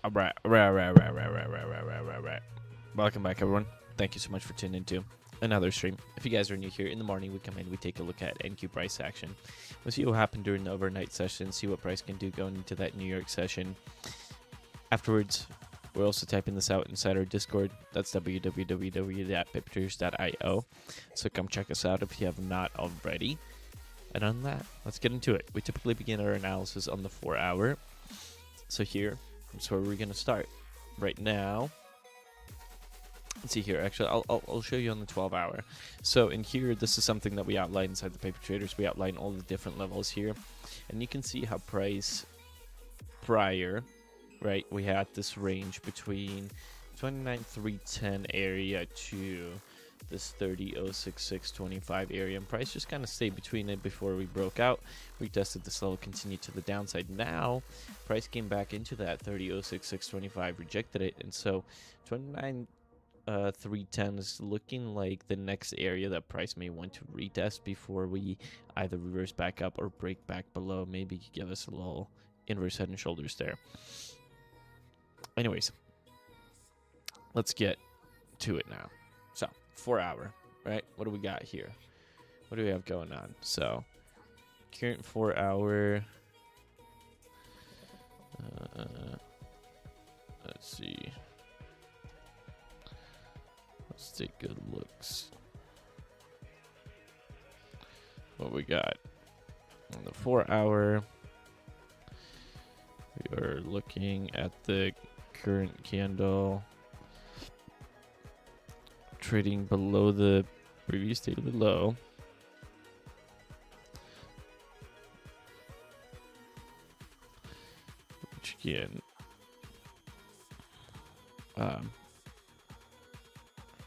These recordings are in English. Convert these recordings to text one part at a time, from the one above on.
All right. Welcome back, everyone. Thank you so much for tuning into another stream. If you guys are new here, in the morning we come in, we take a look at NQ price action. We'll see what happened during the overnight session, see what price can do going into that New York session. Afterwards, we're also typing this out inside our Discord. That's www.papertraders.io. So come check us out if you have not already. And on that, let's get into it. We typically begin our analysis on the 4-hour. So here, that's where we're going to start. Right now, let's see here. Actually, I'll show you on the 12-hour. So in here, this is something that we outline inside the Paper Traders. We outline all the different levels here. And you can see how price prior, right, we had this range between 29,310 area to this 30,066.25 area, and price just kind of stayed between it before we broke out. We tested this level, continued to the downside. Now price came back into that 30,066.25, rejected it, and so 29,310 is looking like the next area that price may want to retest before we either reverse back up or break back below. Maybe give us a little inverse head and shoulders there. Anyways, let's get to it now. So 4-hour, right? What do we got here? What do we have going on? So current 4-hour. Let's see. Let's take good looks. What we got on the 4-hour. We are looking at the current candle trading below the previous daily low. Which again,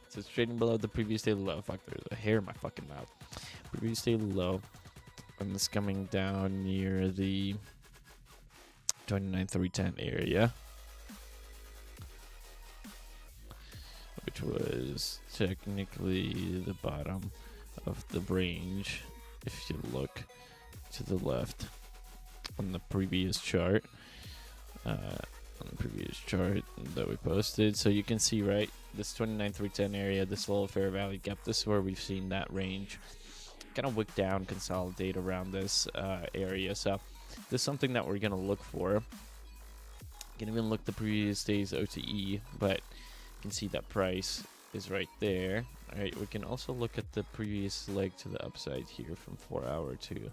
so it's trading below the previous daily low. Fuck, there's a hair in my fucking mouth. Previous daily low, and it's coming down near the 29,310 area, which was technically the bottom of the range if you look to the left on the previous chart, that we posted. So you can see, right, this 29,310 area, this little fair value gap, this is where we've seen that range kind of wick down, consolidate around this area. So this is something that we're going to look for. You can even look the previous day's OTE, but you can see that price is right there. All right, we can also look at the previous leg to the upside here from 4-hour to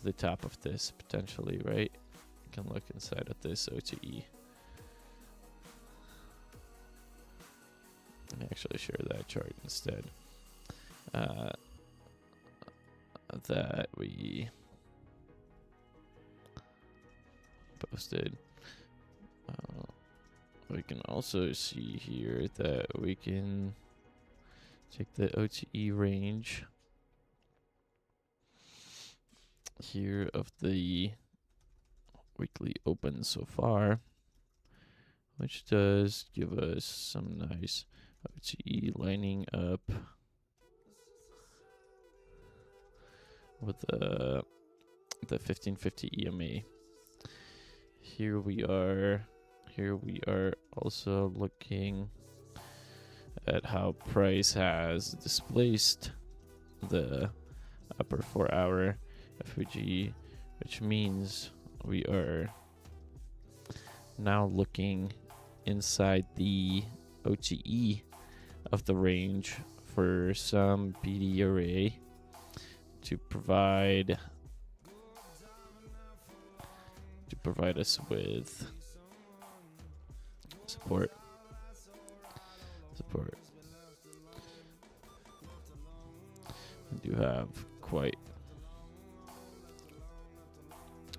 the top of this potentially, right? You can look inside of this OTE. Actually share that chart instead. That we posted. We can also see here that we can take the OTE range here of the weekly open so far, which does give us some nice OTE lining up with the 1550 EMA. Here we are also looking at how price has displaced the upper 4-hour FVG, which means we are now looking inside the OTE of the range for some PD array to provide us with support. We do have quite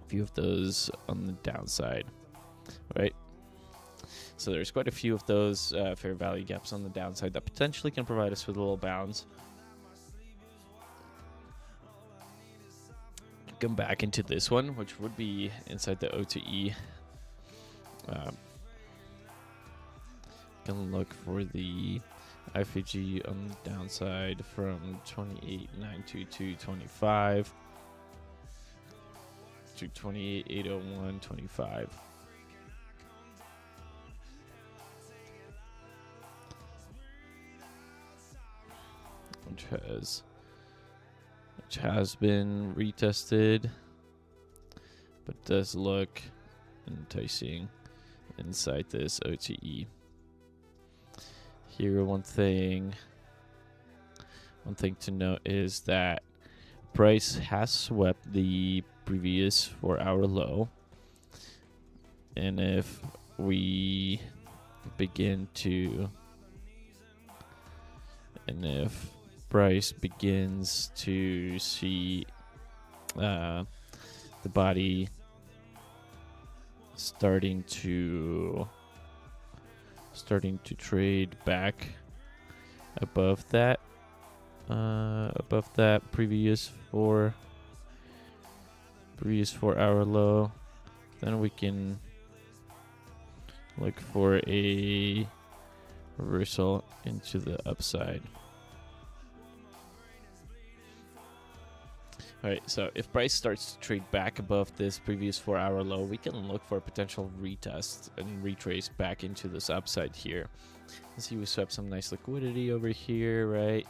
a few of those on the downside, right? So there's quite a few of those fair value gaps on the downside that potentially can provide us with a little bounce. Come back into this one, which would be inside the OTE. Can look for the IFG on the downside from 28,922.25 to 28,801.25. which has been retested, but does look enticing inside this OTE. Here, one thing to note is that price has swept the previous 4-hour low, and if we begin to, and if price begins to see the body starting to trade back above that previous 4-hour low, then we can look for a reversal into the upside. Alright, so if price starts to trade back above this previous 4-hour low, we can look for a potential retest and retrace back into this upside here. You see we swept some nice liquidity over here, right?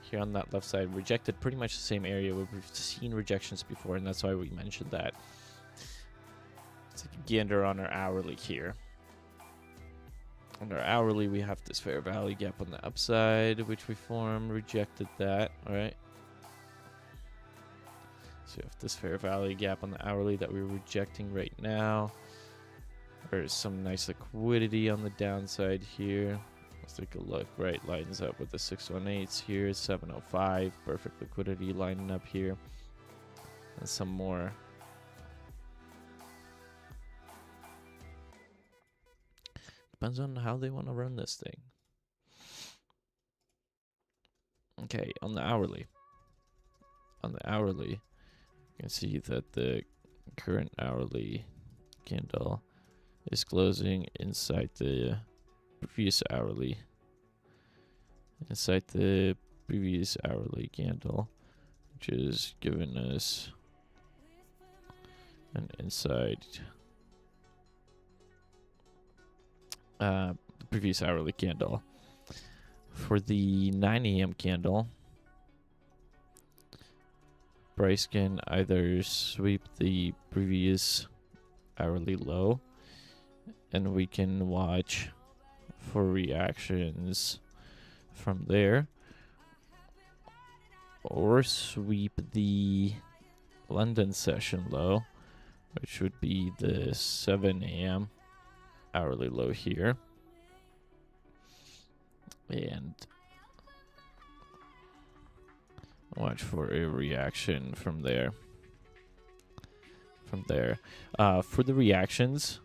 Here on that left side, rejected pretty much the same area where we've seen rejections before, and that's why we mentioned that. Let's take a gander on our hourly here. On our hourly, we have this fair value gap on the upside, which we formed, rejected that, alright? So we have this fair value gap on the hourly that we're rejecting right now. There's some nice liquidity on the downside here. Let's take a look, right? Lines up with the 618s here, 705. Perfect liquidity lining up here. And some more. Depends on how they want to run this thing. Okay, on the hourly. You can see that the current hourly candle is closing inside the previous hourly. Inside the previous hourly candle, which is giving us an inside the previous hourly candle. For the 9 a.m. candle, price can either sweep the previous hourly low, and we can watch for reactions from there, or sweep the London session low, which would be the 7 a.m. hourly low here, and watch for a reaction from there. For the reactions,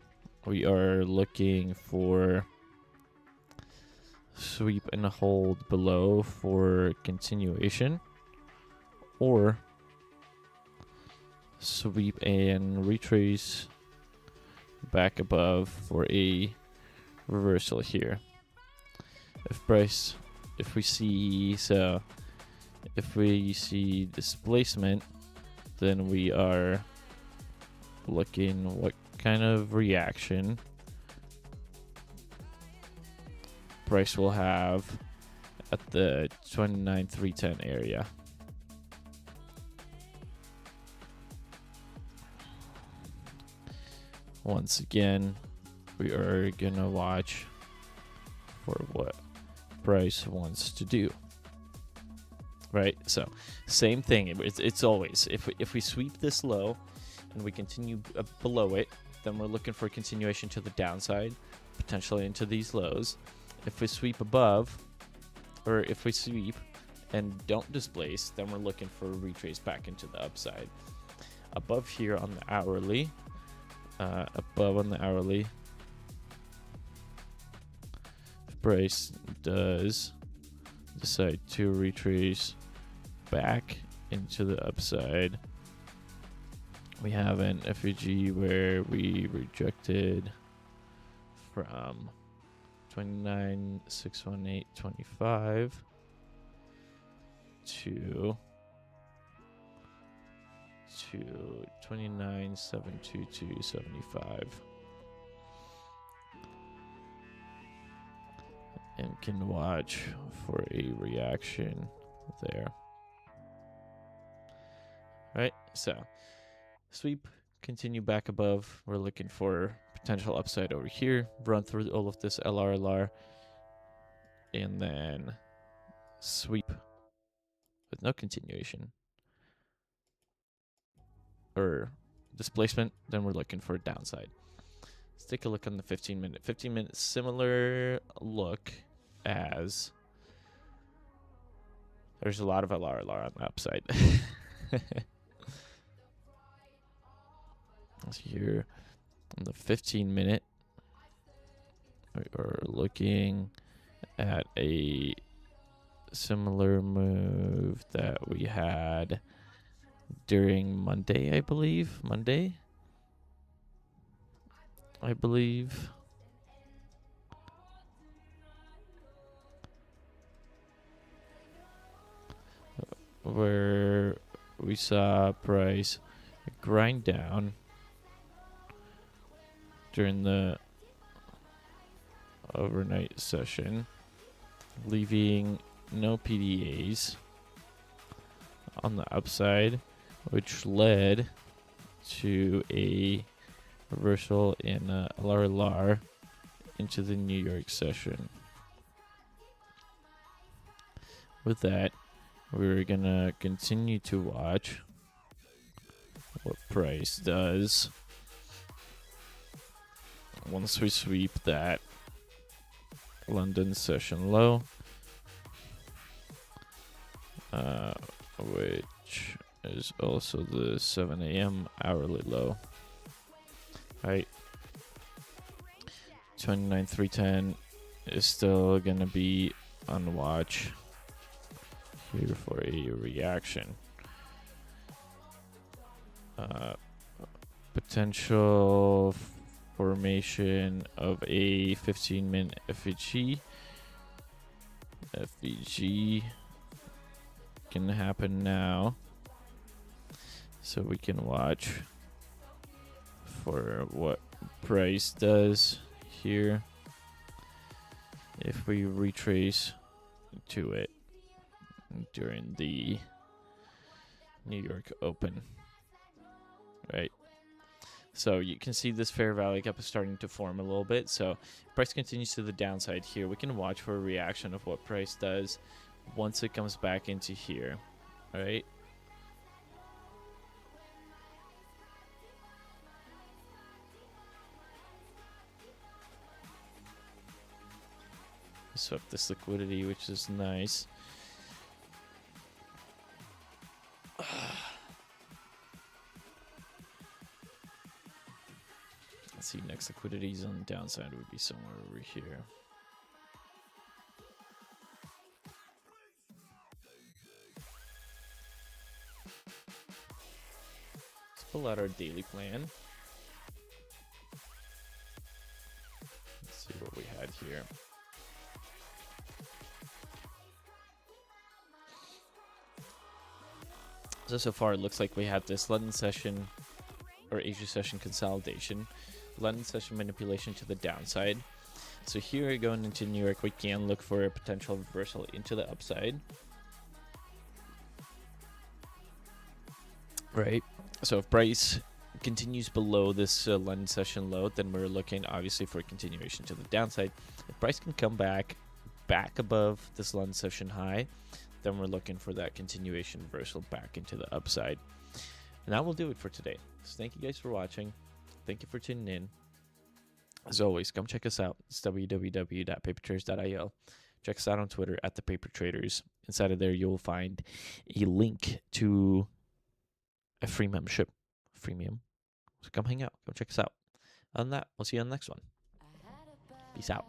we are looking for sweep and hold below for continuation, or sweep and retrace back above for a reversal here. If we see displacement, then we are looking what kind of reaction price will have at the 29,310 area. Once again, we are gonna watch for what price wants to do. Right, so same thing. It's always if we sweep this low and we continue below it, then we're looking for a continuation to the downside, potentially into these lows. If we sweep above, or if we sweep and don't displace, then we're looking for a retrace back into the upside. Above here on the hourly, if price does decide to retrace back into the upside, we have an FEG where we rejected from 29,618.25 to 29,722.75, and can watch for a reaction there. Right, so sweep, continue back above. We're looking for potential upside over here. Run through all of this LRLR, and then sweep with no continuation or displacement. Then we're looking for a downside. Let's take a look on the 15-minute. 15-minute, similar look as there's a lot of LRLR on the upside. Here on the 15-minute, we are looking at a similar move that we had during Monday, I believe. Where we saw price grind down during the overnight session, leaving no PDAs on the upside, which led to a reversal in LRLR into the New York session. With that, we're gonna continue to watch what price does once we sweep that London session low, which is also the 7 a.m. hourly low. Right, 29,310 is still gonna be on watch here for a reaction. Potential formation of a 15-minute FVG. FVG can happen now, so we can watch for what price does here if we retrace to it during the New York Open. Right, so you can see this fair value gap is starting to form a little bit. So price continues to the downside here. We can watch for a reaction of what price does once it comes back into here. All right, swept this liquidity, which is nice. Let's see, next liquidities on the downside would be somewhere over here. Let's pull out our daily plan. Let's see what we had here. So far it looks like we have this London session or Asia session consolidation, London session manipulation to the downside. So here going into New York, we can look for a potential reversal into the upside. Right, so if price continues below this London session low, then we're looking obviously for a continuation to the downside. If price can come back above this London session high, then we're looking for that continuation reversal back into the upside. And that will do it for today. So thank you guys for watching. Thank you for tuning in. As always, come check us out. It's www.papertraders.io. Check us out on Twitter at @thepapertraders. Inside of there, you'll find a link to a free membership, freemium. So come hang out. Go check us out. Other than that, we'll see you on the next one. Peace out.